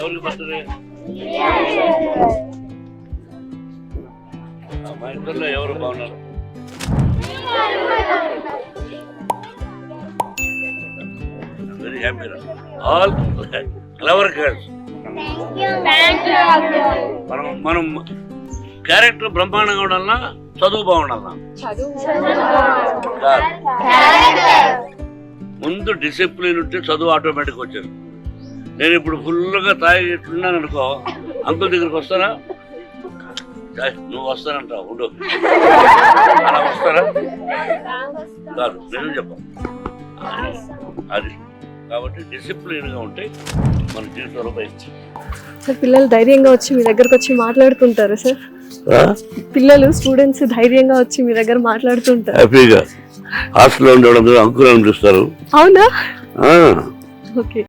ఎవరికి బర్త్డే? మా ఇద్దరులో ఎవరు బాగున్నారు? Very happy. All clever girls. మనం క్యారెక్టర్ బ్రహ్మాండంగా ఉండాలన్నా చదువు బాగుండాలన్నా? ముందు డిసిప్లిన్ ఉంటే చదువు ఆటోమేటిక్ వచ్చేది. నేను ఇప్పుడు ఫుల్గా తాగిస్తున్నాను అనుకో, అంకుల్ దగ్గరికి వస్తారా? నువ్వు వస్తానంటావు, ఉండు. అలా వస్తారా? కాదు, నిజం చెప్ప. అది కాబట్టి డిసిప్లిన్గా ఉంటే మన జీవితంలో బయట. సార్, పిల్లలు ధైర్యంగా వచ్చి మీ దగ్గరకు వచ్చి మాట్లాడుతుంటారు సార్? పిల్లలు స్టూడెంట్స్ ధైర్యంగా వచ్చి మీ దగ్గర మాట్లాడుతుంటారు? హ్యాపీగా హాస్టల్లో ఉండేవాళ్ళందరూ అంకుల్ అని పిలుస్తారు. అవునా? ఓకే.